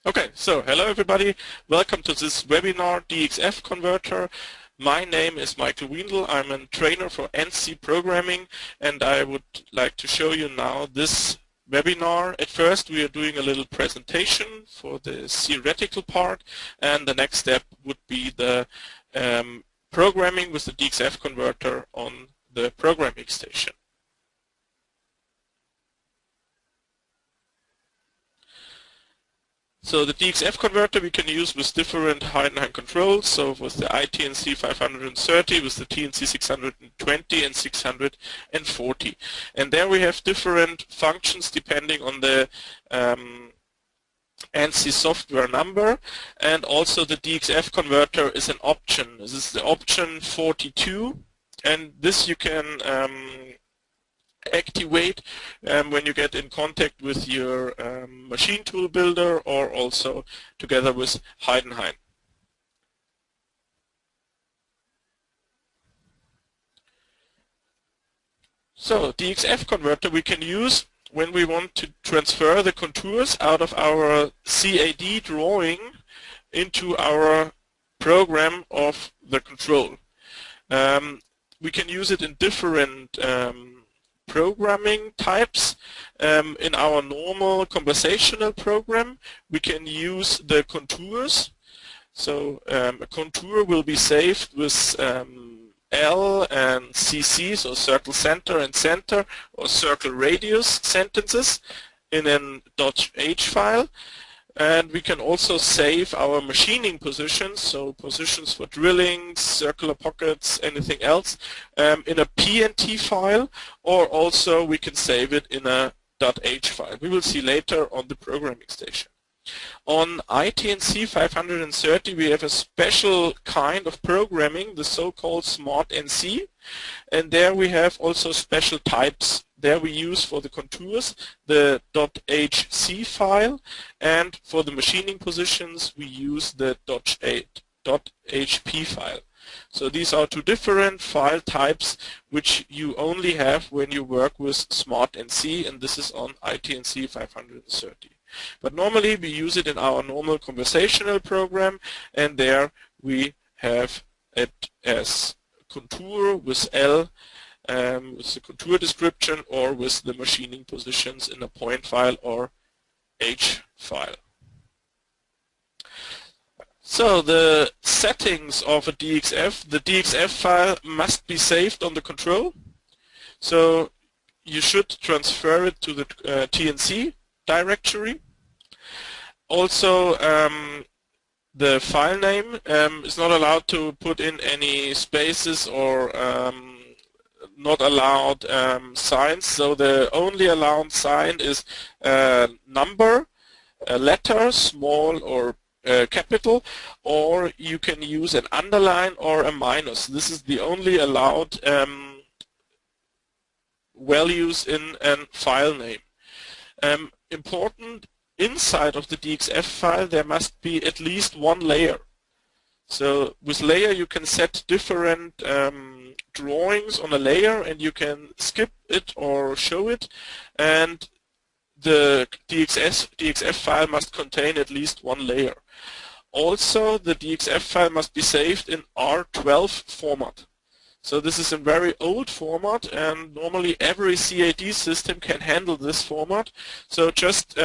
Okay, so hello everybody. Welcome to this webinar, DXF Converter. My name is Michael Wiendl. I'm a trainer for NC programming, and I would like to show you now this webinar. At first we are doing a little presentation for the theoretical part, and the next step would be the programming with the DXF Converter on the programming station. So the DXF converter we can use with different Heidenhain controls, so with the TNC 530, with the TNC 620 and 640. And there we have different functions depending on the ANSI software number, and also the DXF converter is an option. This is the option 42, and this you can activate when you get in contact with your machine tool builder, or also together with Heidenhain. So DXF converter we can use when we want to transfer the contours out of our CAD drawing into our program of the control. We can use it in different programming types. In our normal conversational program we can use the contours. So a contour will be saved with L and CC, so circle center and center, or circle radius sentences in an .h file. And we can also save our machining positions, so positions for drilling, circular pockets, anything else, in a PNT file, or also we can save it in a .h file. We will see later on the programming station. On ITNC 530 we have a special kind of programming, the so-called Smart NC, and there we have also special types. There we use for the contours the .hc file, and for the machining positions we use the .hp file. So these are two different file types which you only have when you work with Smart NC, and this is on ITNC 530. But normally we use it in our normal conversational program, and there we have it as contour with L, with the contour description, or with the machining positions in a point file or H file. So the settings of a DXF, the DXF file must be saved on the control. So you should transfer it to the TNC directory. Also, the file name is not allowed to put in any spaces or not allowed signs. So the only allowed sign is number, a letter, small or capital, or you can use an underline or a minus. This is the only allowed values in a file name. Important, inside of the DXF file there must be at least one layer. So with layer you can set different drawings on a layer, and you can skip it or show it, and the DXF file must contain at least one layer. Also the DXF file must be saved in R12 format. So this is a very old format, and normally every CAD system can handle this format. So just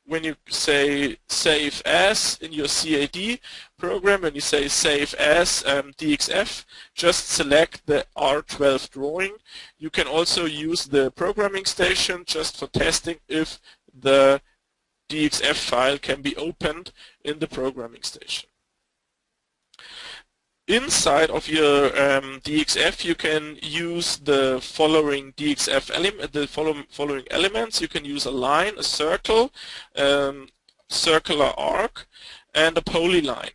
when you say save as in your CAD program, when you say save as DXF, just select the R12 drawing. You can also use the programming station just for testing if the DXF file can be opened in the programming station. Inside of your DXF you can use the following DXF element, the following elements. You can use a line, a circle, circular arc, and a polyline.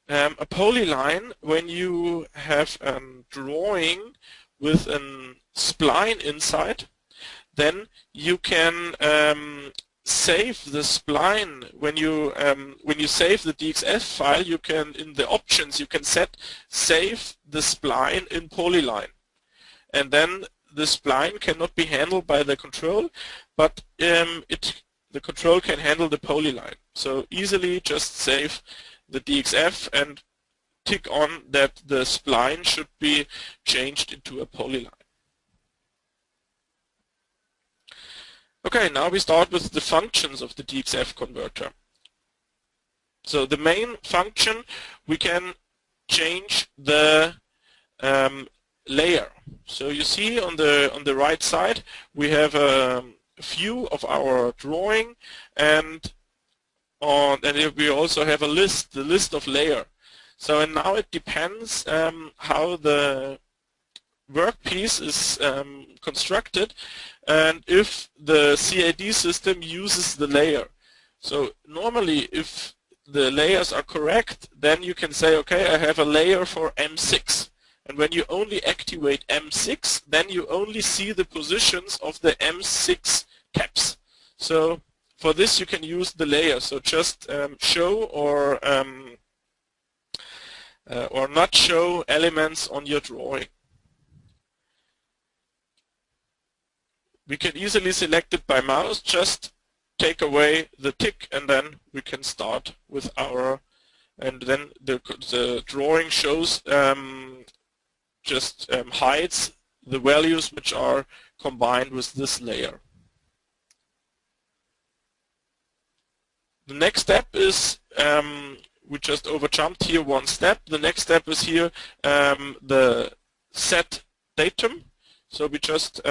A polyline, when you have a drawing with a spline inside, then you can save the spline. When you save the DXF file, you can, in the options, you can set save the spline in polyline, and then the spline cannot be handled by the control, but it the control can handle the polyline. So easily just save the DXF and tick on that the spline should be changed into a polyline. Okay, now we start with the functions of the DXF converter. So the main function, we can change the layer. So you see on the right side we have a view of our drawing, and we also have a list, the list of layer. So and now it depends how the workpiece is constructed and if the CAD system uses the layer. So normally if the layers are correct, then you can say, okay, I have a layer for M6. And when you only activate M6, then you only see the positions of the M6 tabs. So for this you can use the layer. So just show or not show elements on your drawing. We can easily select it by mouse, just take away the tick and then we can start with our, and then the drawing shows, hides the values which are combined with this layer. The next step is, we just overjumped here one step. The next step is here the set datum. So we just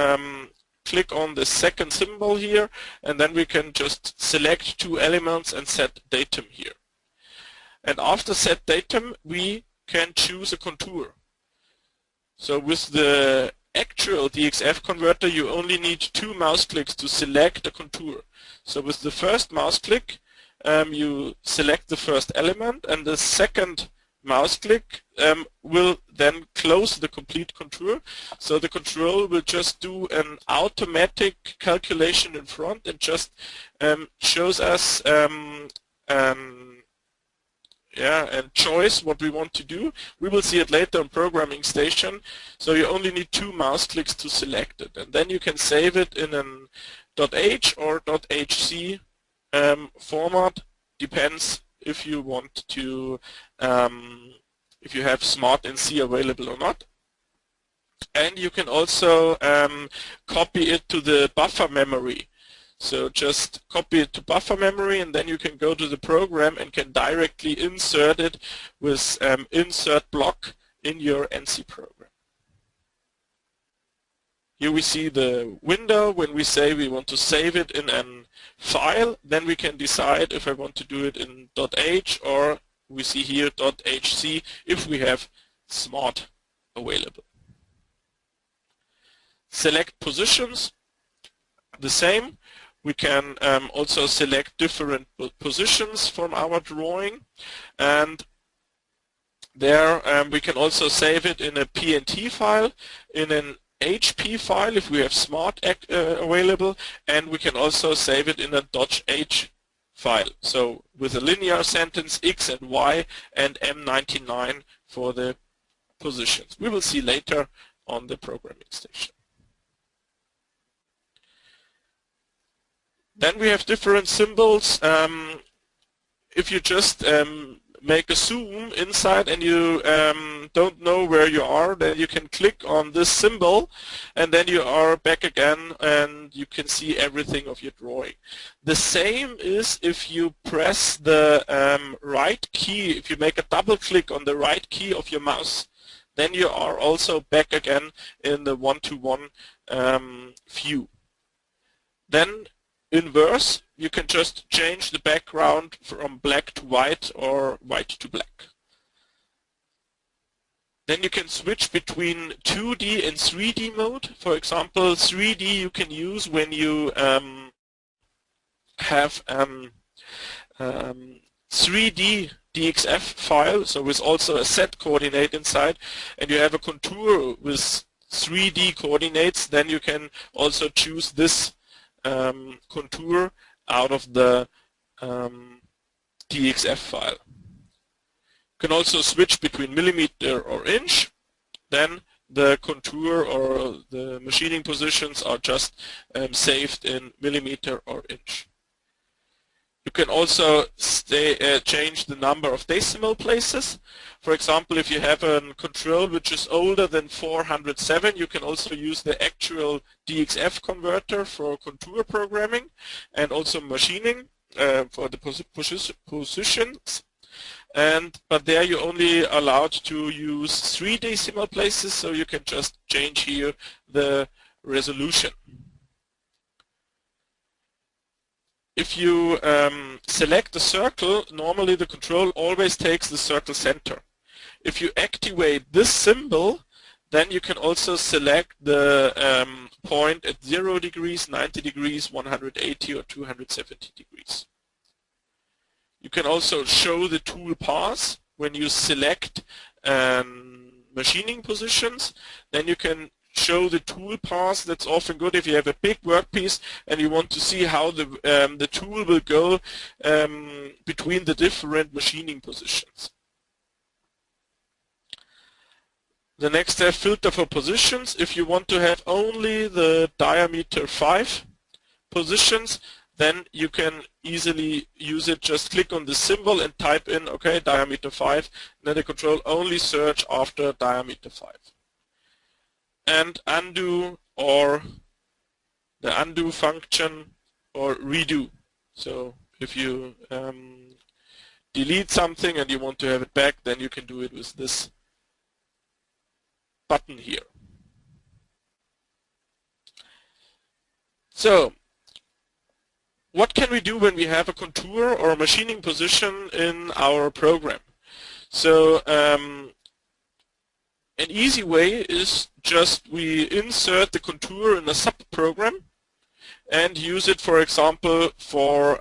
click on the second symbol here, and then we can just select two elements and set datum here. And after set datum, we can choose a contour. So with the actual DXF converter, you only need 2 mouse clicks to select a contour. So with the first mouse click, you select the first element, and the second mouse click will then close the complete contour. So the control will just do an automatic calculation in front and just shows us and choice what we want to do. We will see it later on programming station. So you only need 2 mouse clicks to select it, and then you can save it in an .h or .hc format. Depends if you want to, if you have Smart NC available or not. And you can also copy it to the buffer memory. So just copy it to buffer memory, and then you can go to the program and can directly insert it with insert block in your NC program. Here we see the window. When we say we want to save it in a file, then we can decide if I want to do it in .h, or we see here .hc if we have Smart available. Select positions, the same. We can also select different positions from our drawing, and there we can also save it in a PNT file, in an HP file if we have Smart available, and we can also save it in a .h file. So with a linear sentence, X and Y, and M99 for the positions. We will see later on the programming station. Then we have different symbols. If you just make a zoom inside and you don't know where you are, then you can click on this symbol and then you are back again and you can see everything of your drawing. The same is if you press the right key, if you make a double click on the right key of your mouse, then you are also back again in the one-to-one view. Then inverse, you can just change the background from black to white or white to black. Then you can switch between 2D and 3D mode. For example, 3D you can use when you have 3D DXF file, so with also a set coordinate inside, and you have a contour with 3D coordinates, then you can also choose this contour out of the DXF file. You can also switch between millimeter or inch. Then the contour or the machining positions are just saved in millimeter or inch. You can also change the number of decimal places. For example, if you have a control which is older than 407, you can also use the actual DXF converter for contour programming and also machining for the positions. But there you're only allowed to use 3 decimal places, so you can just change here the resolution. If you select a circle, normally the control always takes the circle center. If you activate this symbol, then you can also select the point at 0 degrees, 90 degrees, 180 or 270 degrees. You can also show the tool path when you select machining positions. Then you can show the tool path. That's often good if you have a big workpiece and you want to see how the tool will go between the different machining positions. The next step, filter for positions. If you want to have only the diameter 5 positions, then you can easily use it. Just click on the symbol and type in, okay, diameter 5, and then the control only search after diameter 5. And undo, or the undo function, or redo. So if you delete something and you want to have it back, then you can do it with this button here. So what can we do when we have a contour or a machining position in our program? So an easy way is just we insert the contour in a sub-program and use it, for example, for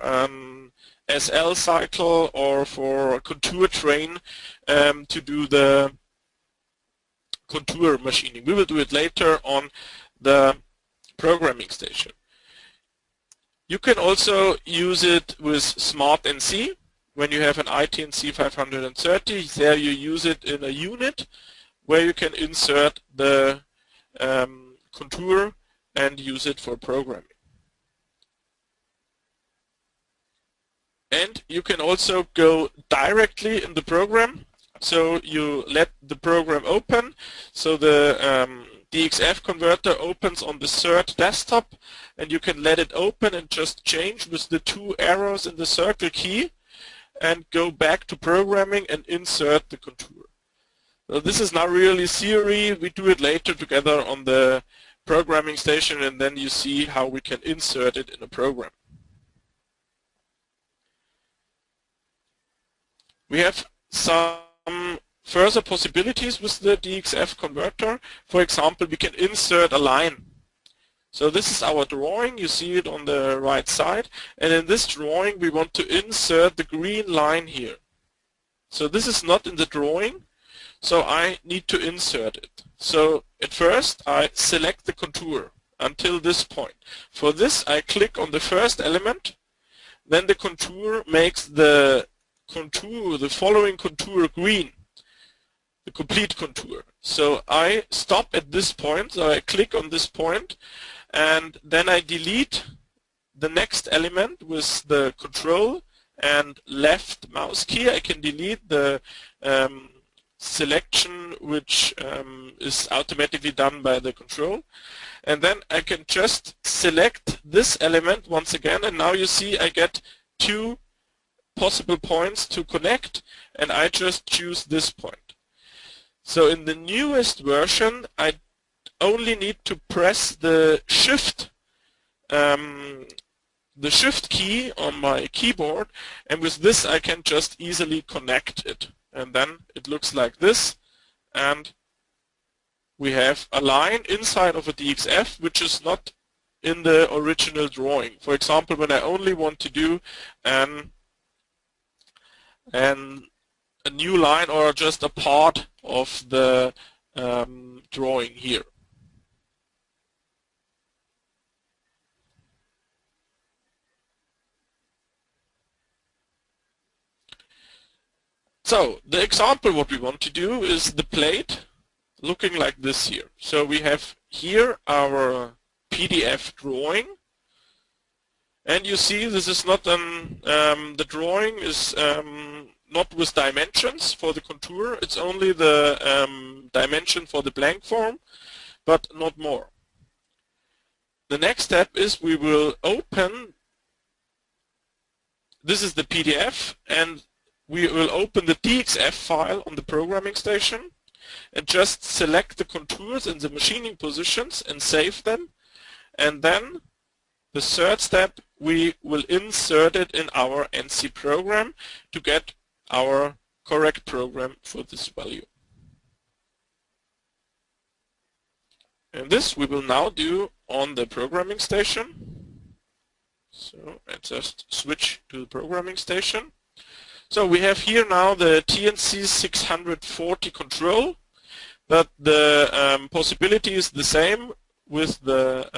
SL cycle or for a contour train to do the contour machining. We will do it later on the programming station. You can also use it with Smart NC. When you have an ITNC 530, there you use it in a unit where you can insert the contour and use it for programming. And you can also go directly in the program. So you let the program open. So the DXF converter opens on the third desktop, and you can let it open and just change with the 2 arrows in the circle key and go back to programming and insert the contour. So this is not really theory. We do it later together on the programming station, and then you see how we can insert it in a program. We have some further possibilities with the DXF converter. For example, we can insert a line. So this is our drawing. You see it on the right side. And in this drawing, we want to insert the green line here. So this is not in the drawing, so I need to insert it. So at first, I select the contour until this point. For this, I click on the first element. Then the contour makes the contour, the following contour, green, the complete contour. So I stop at this point, so I click on this point, and then I delete the next element with the control and left mouse key. I can delete the selection which is automatically done by the control, and then I can just select this element once again, and now you see I get 2 possible points to connect, and I just choose this point. So in the newest version, I only need to press the shift key on my keyboard, and with this I can just easily connect it. And then it looks like this, and we have a line inside of a DXF which is not in the original drawing. For example, when I only want to do a new line or just a part of the drawing here. So the example what we want to do is the plate looking like this here. So we have here our PDF drawing, And you see this is not the drawing is not with dimensions for the contour, it's only the dimension for the blank form, but not more. The next step is we will open, this is the PDF, and we will open the DXF file on the programming station and just select the contours in the machining positions and save them. And then the third step, we will insert it in our NC program to get our correct program for this value. And this we will now do on the programming station. So I just switch to the programming station. So we have here now the TNC 640 control, but the possibility is the same with the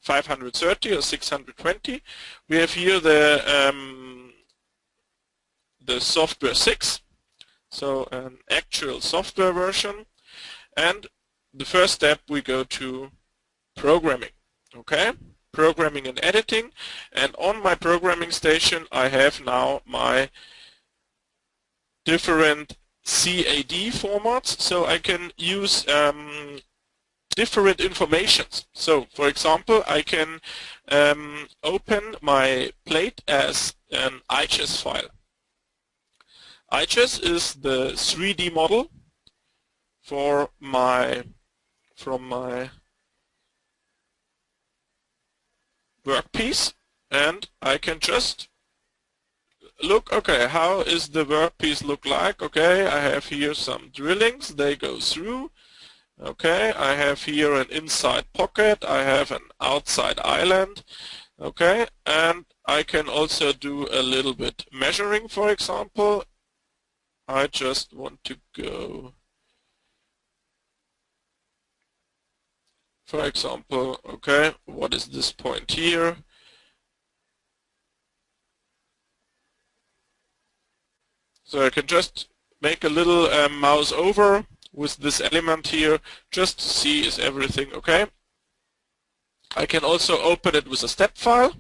530 or 620. We have here the software 6, so an actual software version, and the first step we go to programming. Okay, programming and editing, and on my programming station I have now my different CAD formats, so I can use different informations. So for example, I can open my plate as an IGES file. IGES is the 3D model for from my workpiece, and I can just look, okay, how is the workpiece look like? Okay, I have here some drillings, they go through. Okay, I have here an inside pocket, I have an outside island. Okay, and I can also do a little bit measuring, for example. I just want to go, for example, okay, what is this point here? So I can just make a little mouse over with this element here just to see is everything okay. I can also open it with a step file.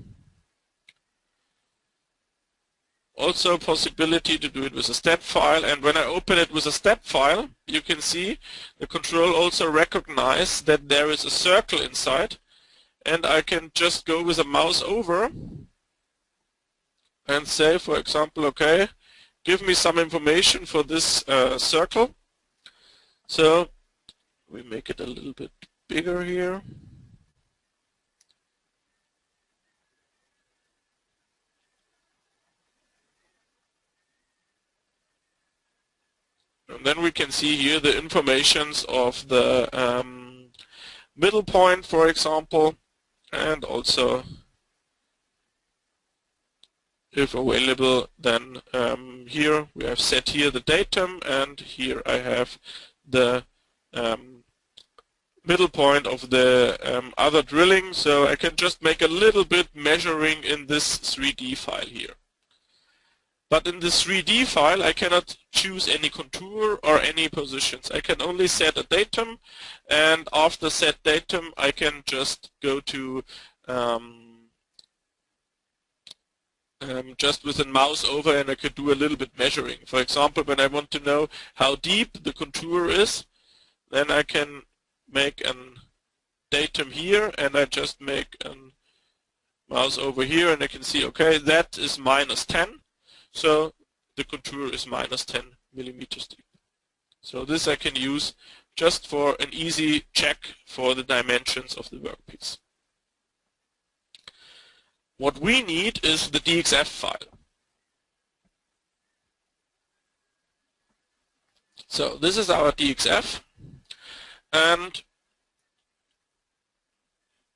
Also a possibility to do it with a step file, and when I open it with a step file, you can see the control also recognizes that there is a circle inside, and I can just go with a mouse over and say, for example, okay, give me some information for this circle. So we make it a little bit bigger here. And then we can see here the informations of the middle point, for example, and also, if available, then here we have set here the datum, and here I have the middle point of the other drilling, so I can just make a little bit measuring in this 3D file here. But in the 3D file I cannot choose any contour or any positions. I can only set a datum, and after set datum I can just go to just with a mouse over, and I could do a little bit measuring. For example, when I want to know how deep the contour is, then I can make a datum here, and I just make a mouse over here, and I can see, okay, that is -10. So the contour is -10 millimeters deep. So this I can use just for an easy check for the dimensions of the workpiece. What we need is the DXF file. So this is our DXF, and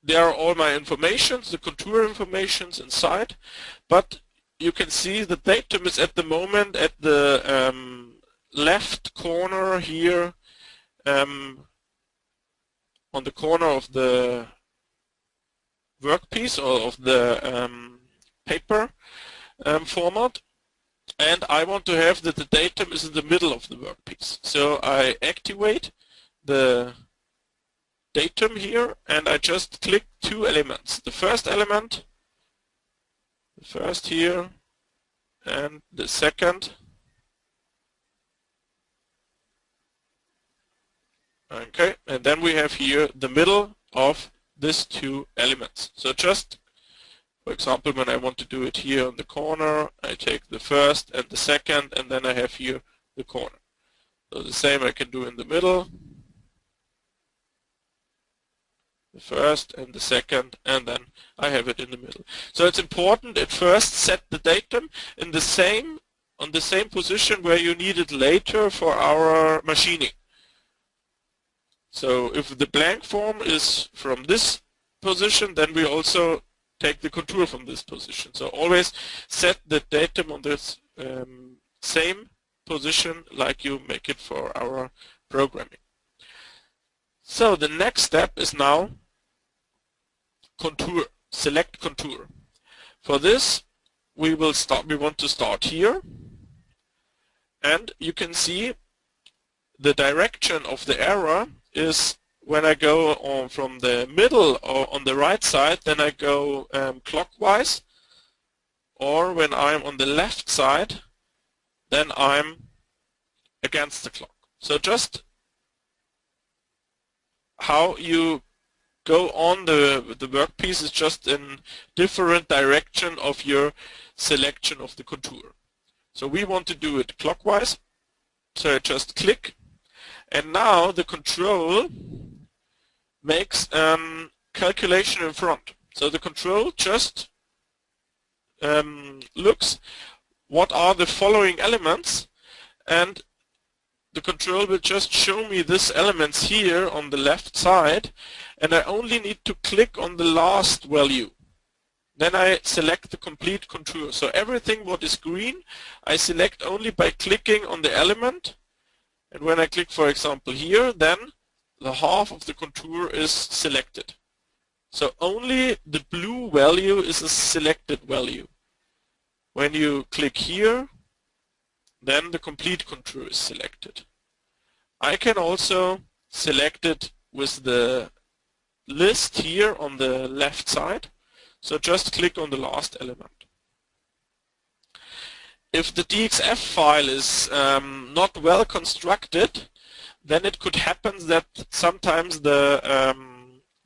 there are all my informations, the contour informations inside, but you can see the datum is at the moment at the left corner here, on the corner of the workpiece or of the paper format, and I want to have that the datum is in the middle of the workpiece. So I activate the datum here, and I just click two elements. The first element the first here and the second. Okay, and then we have here the middle of these two elements. So just, for example, when I want to do it here on the corner, I take the first and the second, and then I have here the corner. So the same I can do in the middle, the first and the second, and then I have it in the middle. So it's important at first set the datum in on the same position where you need it later for our machining. So if the blank form is from this position, then we also take the contour from this position. So always set the datum on this same position like you make it for our programming. So the next step is now contour, select contour. For this we want to start here, and you can see the direction of the arrow is when I go on from the middle or on the right side, then I go clockwise, or when I'm on the left side, then I'm against the clock. So just how you go on the workpiece is just in different direction of your selection of the contour. So we want to do it clockwise, so I just click, and now the control makes calculation in front. So the control just looks what are the following elements, and the control will just show me these elements here on the left side, and I only need to click on the last value. Then I select the complete contour. So everything what is green I select only by clicking on the element, and when I click, for example, here, then the half of the contour is selected. So only the blue value is a selected value. When you click here, then the complete contour is selected. I can also select it with the list here on the left side. So just click on the last element. If the DXF file is not well constructed, then it could happen that sometimes the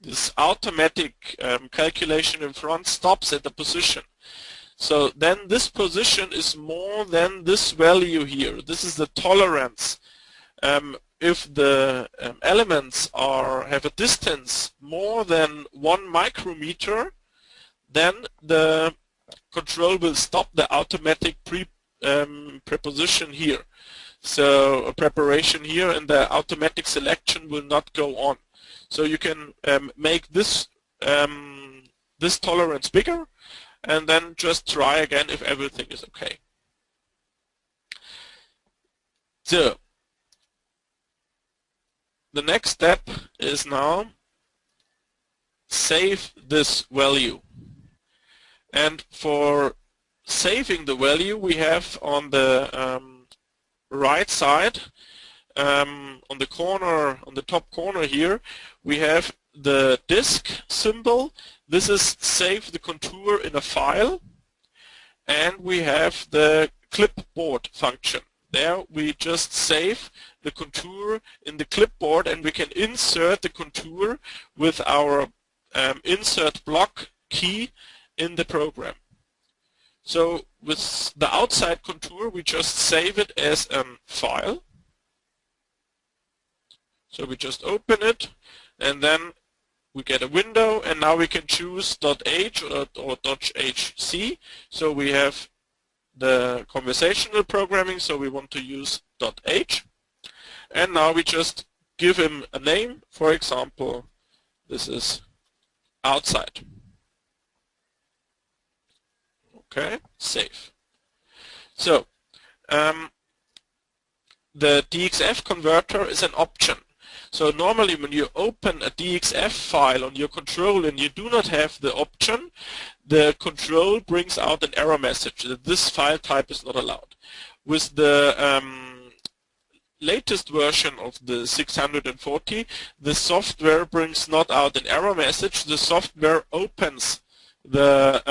this automatic calculation in front stops at the position. So then this position is more than this value here. This is the tolerance. If the elements have a distance more than 1 micrometer, then the control will stop the automatic preposition here. So a preparation here, and the automatic selection will not go on. So you can make this this tolerance bigger, and then just try again if everything is okay. So the next step is now save this value. And for saving the value, we have on the right side, on the corner, on the top corner here, we have the disk symbol. This is save the contour in a file, and we have the clipboard function. There we just save the contour in the clipboard, and we can insert the contour with our insert block key in the program. So with the outside contour, we just save it as a file. So we just open it, and then we get a window, and now we can choose .h or .hc. So we have the conversational programming, so we want to use .h. And now we just give him a name. For example, this is outside. Okay, save. So the DXF converter is an option. So normally when you open a DXF file on your control and you do not have the option, the control brings out an error message that this file type is not allowed. With the latest version of the 640, the software brings not out an error message. The software opens the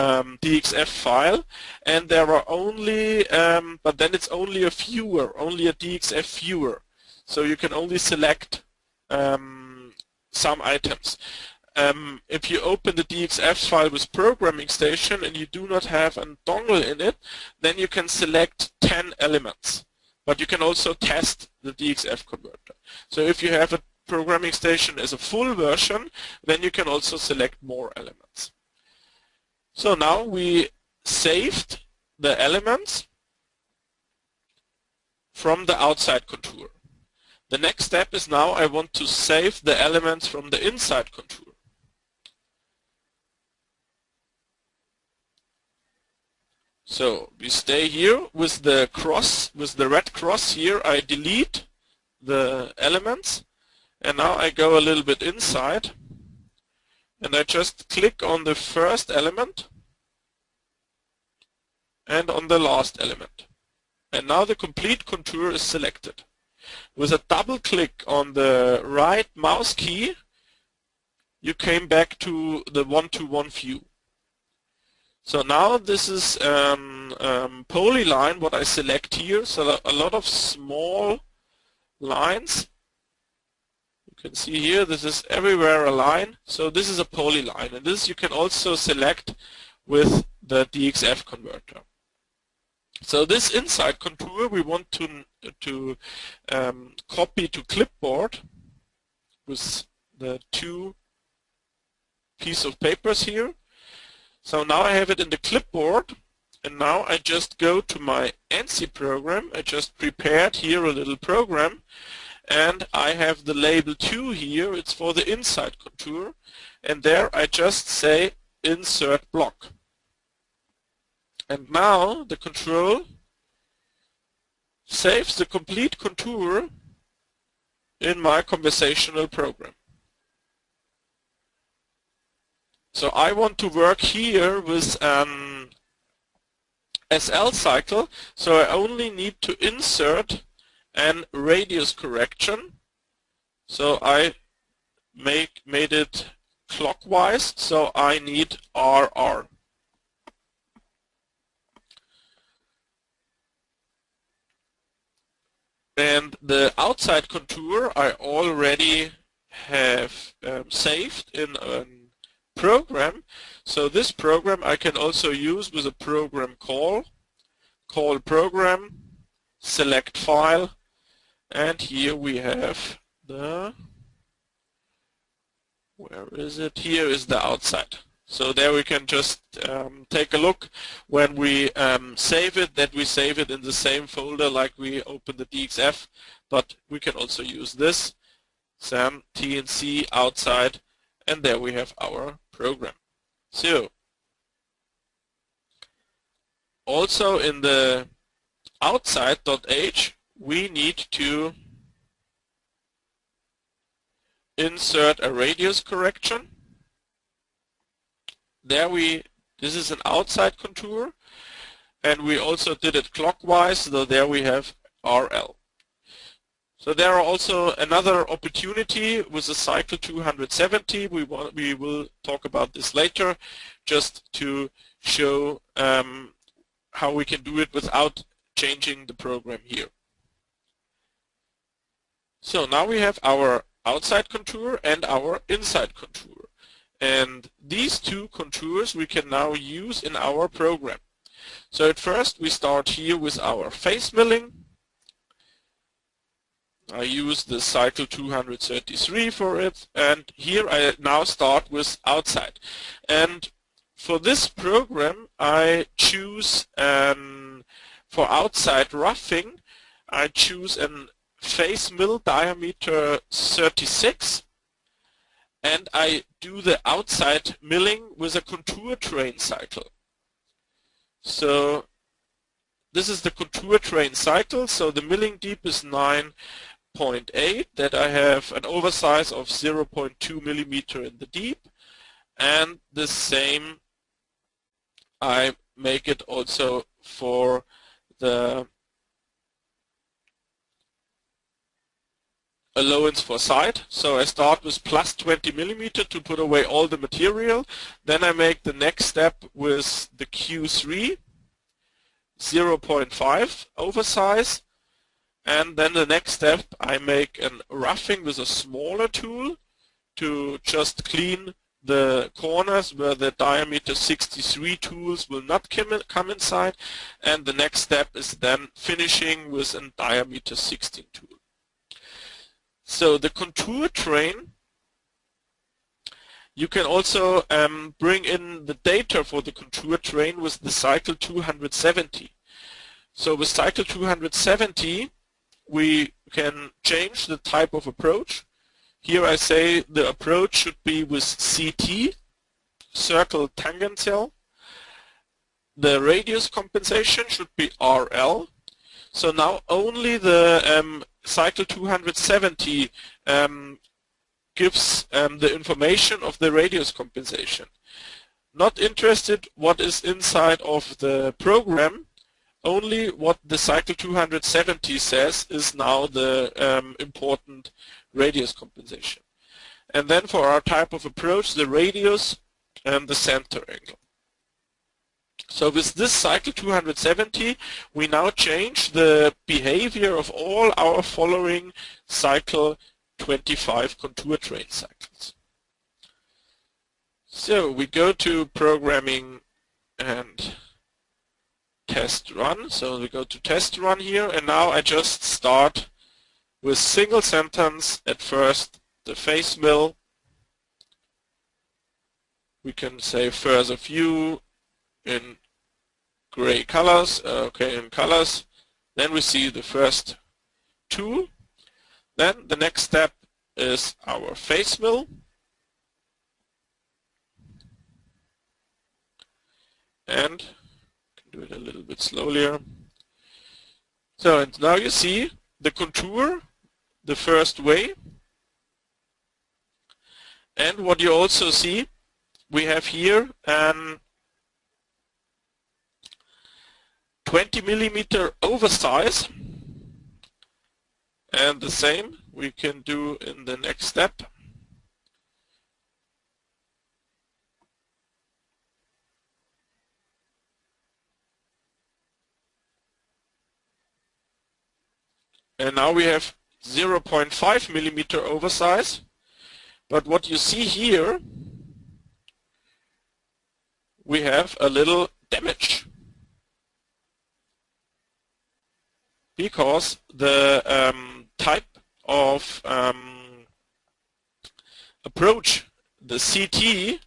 DXF file, and there are only, but then it's only a viewer, only a DXF viewer. So you can only select some items. If you open the DXF file with programming station and you do not have a dongle in it, then you can select 10 elements. But you can also test the DXF converter. So if you have a programming station as a full version, then you can also select more elements. So now we saved the elements from the outside contour. The next step is now I want to save the elements from the inside contour. So we stay here with the cross, with the red cross here. I delete the elements, and now I go a little bit inside, and I just click on the first element and on the last element. And now the complete contour is selected. With a double click on the right mouse key, you came back to the one-to-one view. So now this is polyline, what I select here. So a lot of small lines. You can see here, this is everywhere a line. So this is a polyline, and this you can also select with the DXF converter. So this inside contour we want to copy to clipboard with the two pieces of papers here. So now I have it in the clipboard, and now I just go to my ANSI program. I just prepared here a little program, and I have the label 2 here. It's for the inside contour, and there I just say insert block. And now the control saves the complete contour in my conversational program. So I want to work here with an SL cycle, so I only need to insert an radius correction. So I made it clockwise, so I need RR. And the outside contour I already have saved in a program. So this program I can also use with a program call program, select file, and here we have the, where is it? Here is the outside. So there we can just take a look when we save it, that we save it in the same folder like we open the DXF, but we can also use this, SAM TNC outside, and there we have our program. So also in the outside.h we need to insert a radius correction. There this is an outside contour, and we also did it clockwise, so there we have RL. So there are also another opportunity with the cycle 270. We will talk about this later, just to show how we can do it without changing the program here. So now we have our outside contour and our inside contour. And these two contours we can now use in our program. So at first we start here with our face milling. I use the cycle 233 for it, and here I now start with outside. And for this program I choose for outside roughing, I choose a face mill diameter 36, and I do the outside milling with a contour train cycle. So this is the contour train cycle, so the milling deep is 9.8, that I have an oversize of 0.2 millimeter in the deep, and the same I make it also for the allowance for site. So I start with plus 20 millimeter to put away all the material. Then I make the next step with the Q3, 0.5 oversize. And then the next step I make a roughing with a smaller tool to just clean the corners where the diameter 63 tools will not come inside. And the next step is then finishing with a diameter 16 tool. So the contour train, you can also bring in the data for the contour train with the cycle 270. So with cycle 270, we can change the type of approach. Here I say the approach should be with CT, circle tangential. The radius compensation should be RL. So now only the cycle 270 gives the information of the radius compensation. Not interested what is inside of the program, only what the cycle 270 says is now the important radius compensation. And then for our type of approach, the radius and the center angle. So with this cycle 270, we now change the behavior of all our following cycle 25 contour train cycles. So we go to programming and test run. So we go to test run here, and now I just start with single sentence at first, the face mill. We can say further view in gray colors, in colors. Then we see the first tool. Then the next step is our face mill. And do it a little bit slowlier. So and now you see the contour the first way. And what you also see, we have here an 20 millimeter oversize, and the same we can do in the next step. And now we have 0.5 millimeter oversize. But what you see here, we have a little damage. Because the type of approach, the CT,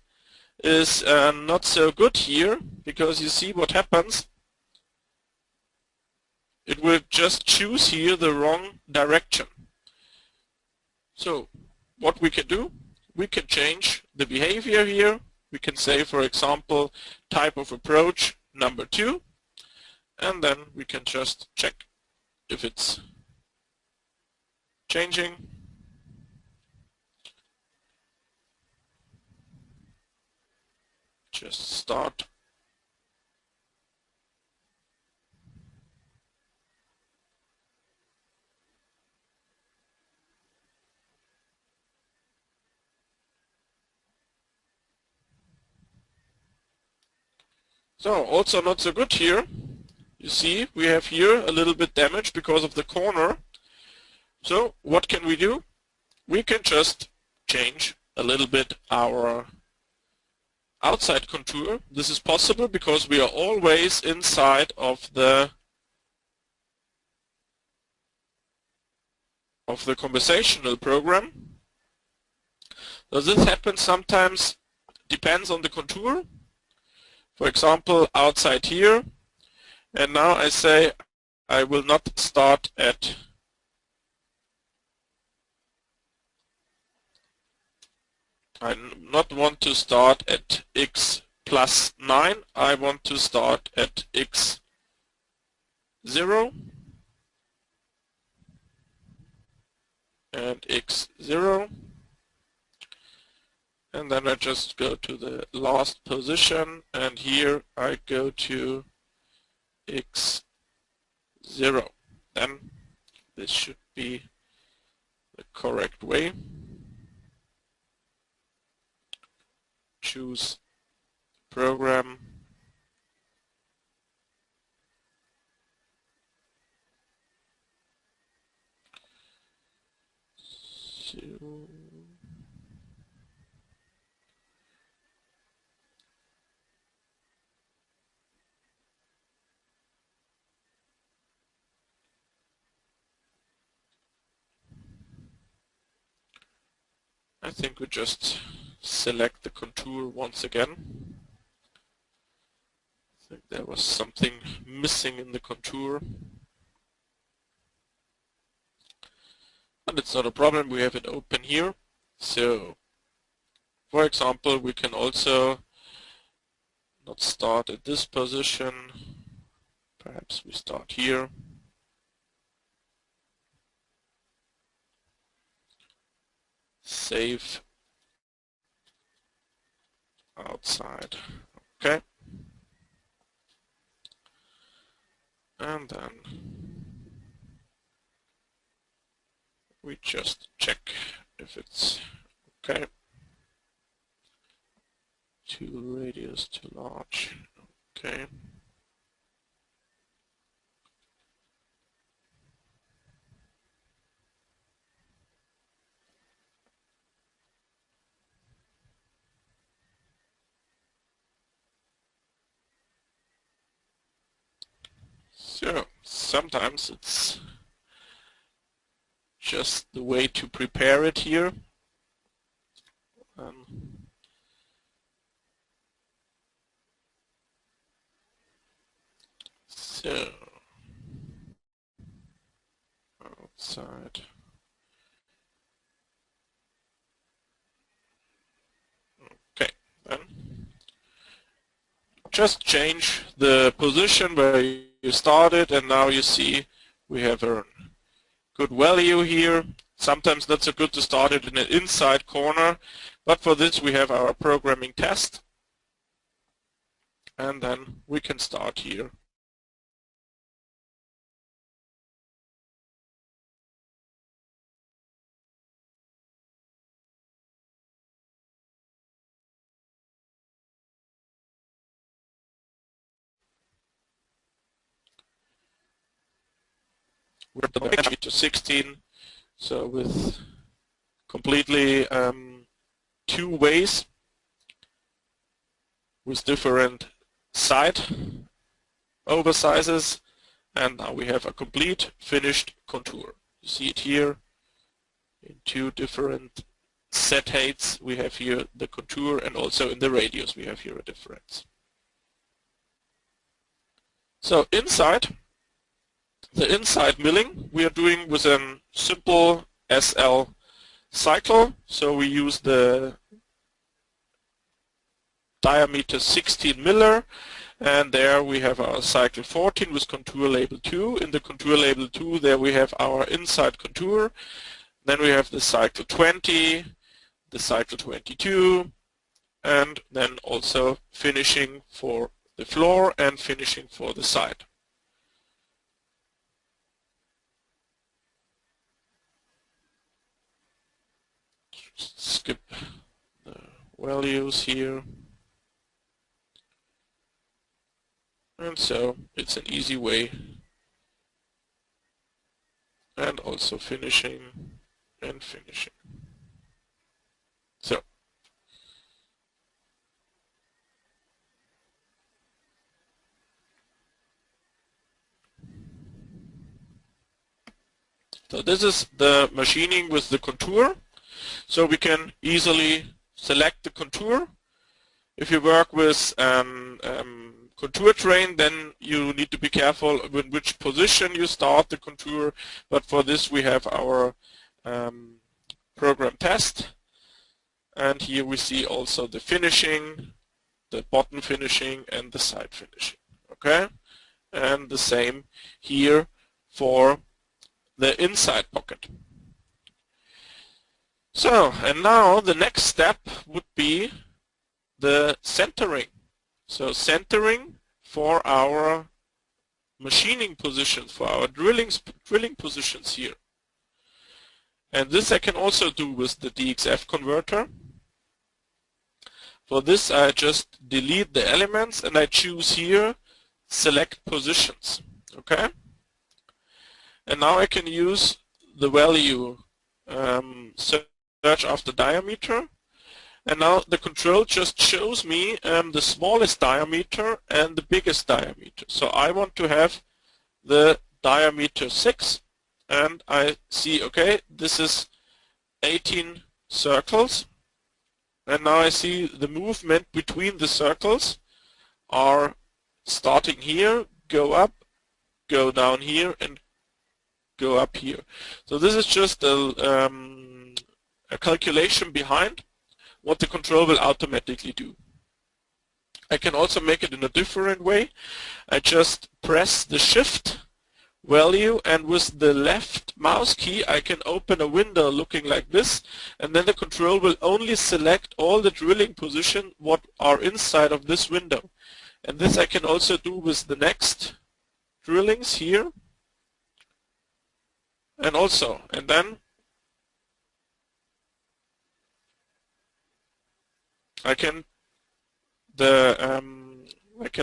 is not so good here, because you see what happens. It will just choose here the wrong direction. So what we can do, we can change the behavior here. We can say, for example, type of approach number 2, and then we can just check if it's changing. Just start. So also not so good here. You see, we have here a little bit damage because of the corner. So what can we do? We can just change a little bit our outside contour. This is possible because we are always inside of the conversational program. So this happens sometimes, depends on the contour. For example, outside here, and now I say I will not start at I not want to start at x plus 9, I want to start at x 0 and x 0. And then I just go to the last position, and here I go to x 0. Then this should be the correct way. Choose program. So I think we just select the contour once again. I think there was something missing in the contour. But it's not a problem, we have it open here. So, for example, we can also not start at this position. Perhaps we start here. Save outside. Okay. And then we just check if it's okay. Tool radius too large. Okay. So sometimes it's just the way to prepare it here. So outside. Okay, then just change the position where you started, and now you see we have a good value here. Sometimes not so good to start it in an inside corner, but for this we have our programming test, and then we can start here. We're to 16, so with completely two ways with different side oversizes, and now we have a complete finished contour. You see it here in two different set heights. We have here the contour, and also in the radius we have here a difference. So inside, the inside milling we are doing with a simple SL cycle. So we use the diameter 16 miller, and there we have our cycle 14 with contour label 2. In the contour label 2 there we have our inside contour. Then we have the cycle 20, the cycle 22, and then also finishing for the floor and finishing for the side. Skip the values here. And so it's an easy way. And also finishing and finishing. So this is the machining with the contour. So we can easily select the contour. If you work with contour train, then you need to be careful in which position you start the contour. But for this we have our program test. And here we see also the finishing, the bottom finishing, and the side finishing. Okay? And the same here for the inside pocket. So, and now the next step would be the centering. So centering for our machining positions, for our drilling positions here. And this I can also do with the DXF converter. For this I just delete the elements and I choose here select positions. Okay? And now I can use the value search after diameter. And now the control just shows me the smallest diameter and the biggest diameter. So I want to have the diameter 6, and I see, okay, this is 18 circles. And now I see the movement between the circles are starting here, go up, go down here, and go up here. So this is just a calculation behind what the control will automatically do. I can also make it in a different way. I just press the shift value, and with the left mouse key I can open a window looking like this, and then the control will only select all the drilling position what are inside of this window. And this I can also do with the next drillings here, and then I can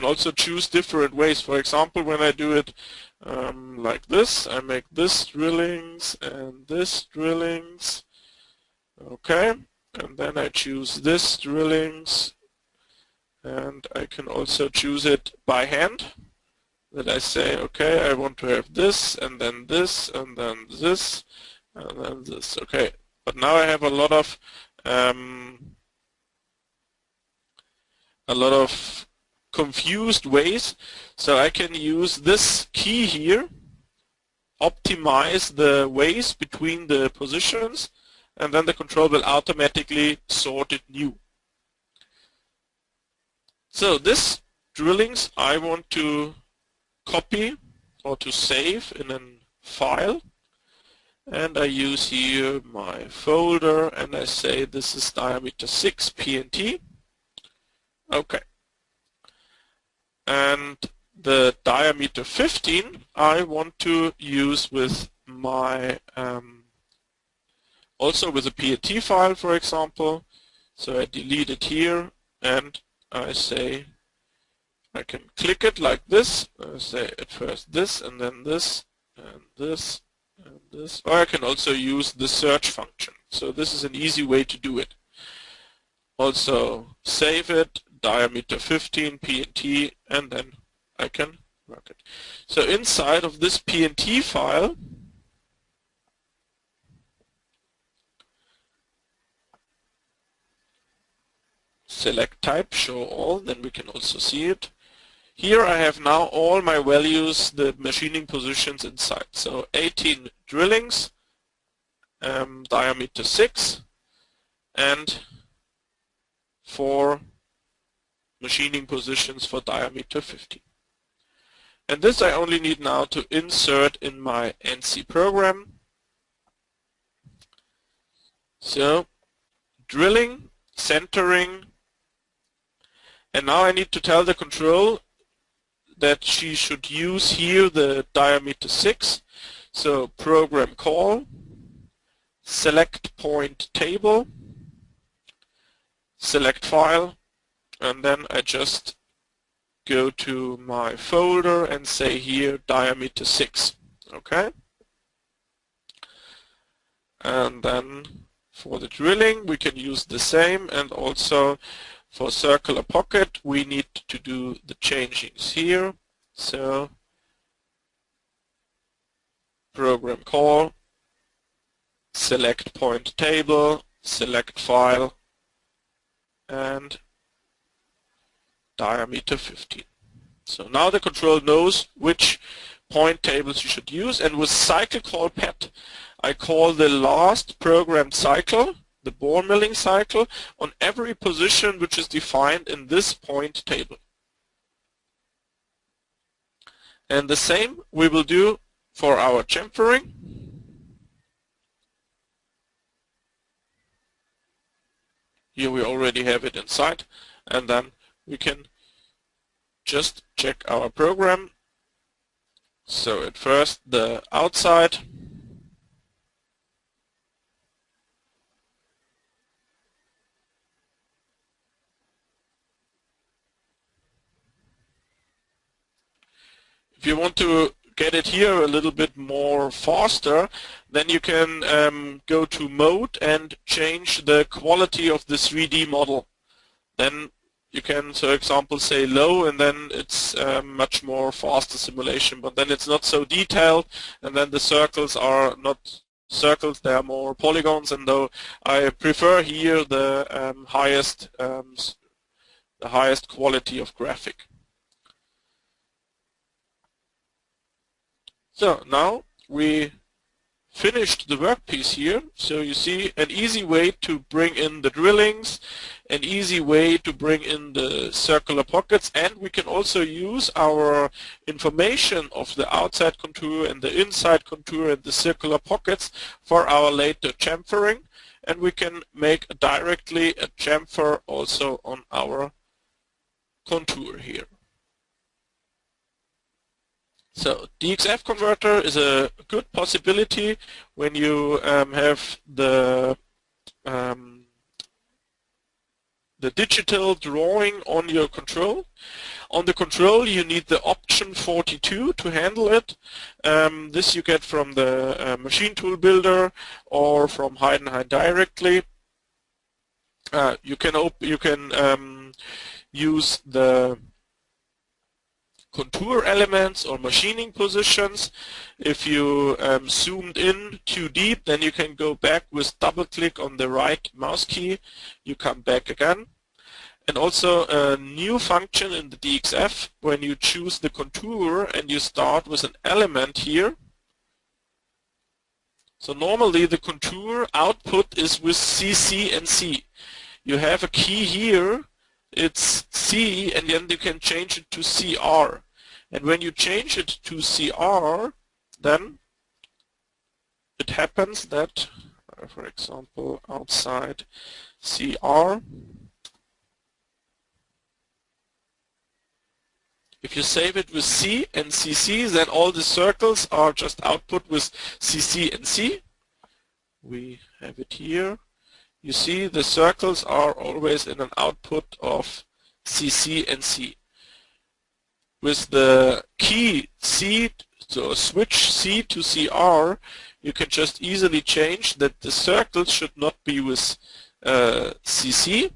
also choose different ways. For example, when I do it like this, I make this drillings and this drillings. Okay, and then I choose this drillings, and I can also choose it by hand. That I say, okay, I want to have this, and then this, and then this, and then this. Okay, but now I have a lot of confused ways, so I can use this key here, optimize the ways between the positions, and then the control will automatically sort it new. So this drillings I want to copy or to save in a file, and I use here my folder, and I say this is diameter 6 PNT. Okay. And the diameter 15 I want to use with my also with a PNT file, for example. So I delete it here, and I say I can click it like this. I say at first this, and then this, and this, and this. Or I can also use the search function. So this is an easy way to do it. Also save it, diameter 15 PNT, and then I can work it. So inside of this PNT file, select type, show all, then we can also see it. Here I have now all my values, the machining positions inside. So 18 drillings, diameter 6, and 4 machining positions for diameter 15. And this I only need now to insert in my NC program. So drilling, centering, and now I need to tell the control that she should use here the diameter 6. So program call, select point table, select file, and then I just go to my folder and say here diameter 6. Okay? And then for the drilling we can use the same, and also for circular pocket we need to do the changings here. So program call, select point table, select file, and diameter 15. So now the control knows which point tables you should use, and with cycle call pet I call the last programmed cycle, the bore milling cycle, on every position which is defined in this point table. And the same we will do for our chamfering. Here we already have it inside, and then we can just check our program. So at first the outside, If you want to get it here a little bit more faster, then you can go to mode and change the quality of the 3D model. Then you can, for example, say low, and then it's much more faster simulation, but then it's not so detailed, and then the circles are not circles, they are more polygons, and though I prefer here the highest quality of graphic. So now we finished the workpiece here. So you see an easy way to bring in the drillings, an easy way to bring in the circular pockets, and we can also use our information of the outside contour and the inside contour and the circular pockets for our later chamfering, and we can make directly a chamfer also on our contour here. So DXF Converter is a good possibility when you have the digital drawing on your control. On the control you need the option 42 to handle it. This you get from the machine tool builder or from Heidenhain directly. You can use the contour elements or machining positions. If you zoomed in too deep, then you can go back with double click on the right mouse key. You come back again. And also a new function in the DXF, when you choose the contour and you start with an element here. So normally the contour output is with CC and C. You have a key here, it's C, and then you can change it to CR. And when you change it to CR, then it happens that, for example, outside CR, if you save it with C and CC, then all the circles are just output with CC and C. We have it here. You see the circles are always in an output of CC and C. With the key C, so switch C to CR, you can just easily change that the circles should not be with CC,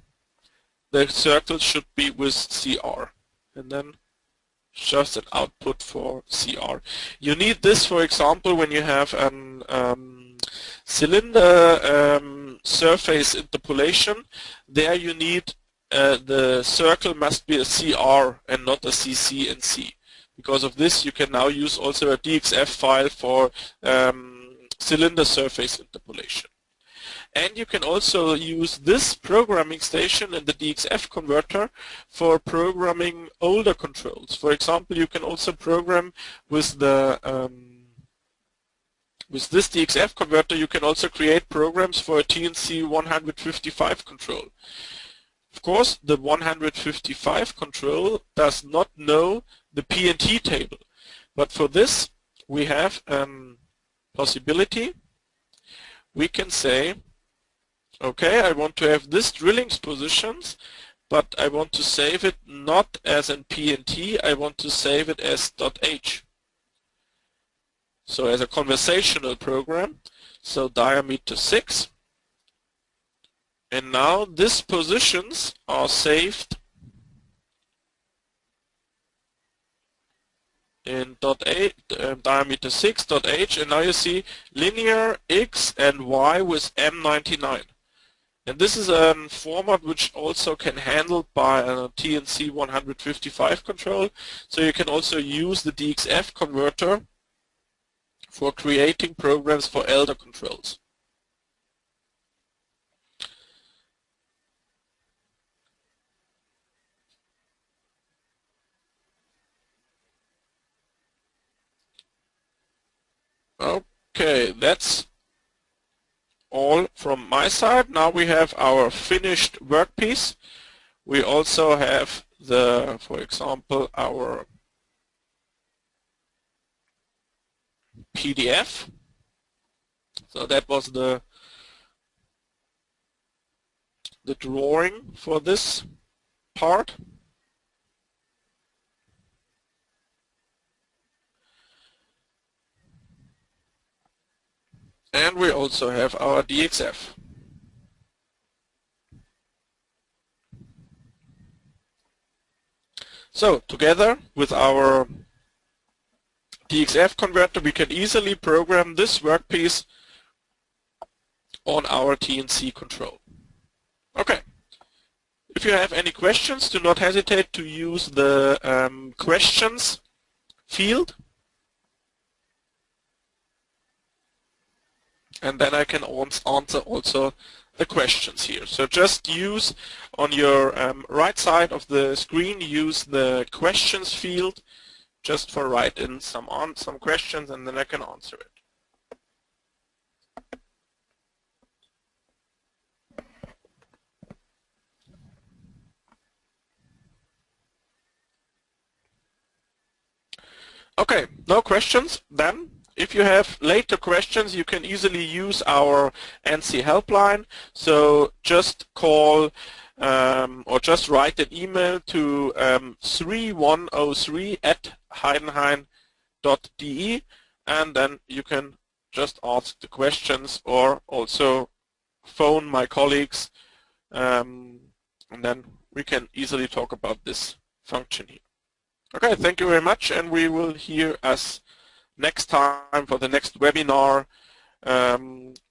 the circles should be with CR, and then just an output for CR. You need this, for example, when you have an cylinder surface interpolation. There you need the circle must be a CR and not a CC and C. Because of this, you can now use also a DXF file for cylinder surface interpolation. And you can also use this programming station in the DXF converter for programming older controls. For example, you can also program with the with this DXF converter, you can also create programs for a TNC 155 control. Of course, the 155 control does not know the P&T table, but for this we have a possibility. We can say, okay, I want to have this drillings positions, but I want to save it not as in P&T, I want to save it as .h. So as a conversational program, so diameter 6. And now these positions are saved in diameter 6.h, and now you see linear X and Y with M99. And this is a format which also can handled by a TNC 155 control, so you can also use the DXF converter for creating programs for elder controls. Okay, that's all from my side. Now we have our finished workpiece. We also have the, for example, our PDF. So that was the drawing for this part. And we also have our DXF. So together with our DXF converter, we can easily program this workpiece on our TNC control. Okay. If you have any questions, do not hesitate to use the questions field, and then I can answer also the questions here. So just use on your right side of the screen, use the questions field just for write in some questions, and then I can answer it. Okay, no questions? Then, if you have later questions, you can easily use our NC helpline. So just call or just write an email to 3103@heidenhain.de, and then you can just ask the questions or also phone my colleagues, and then we can easily talk about this function here. Okay, thank you very much, and we will hear us next time for the next webinar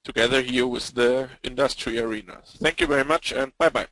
together here with the industry arena. Thank you very much, and bye-bye.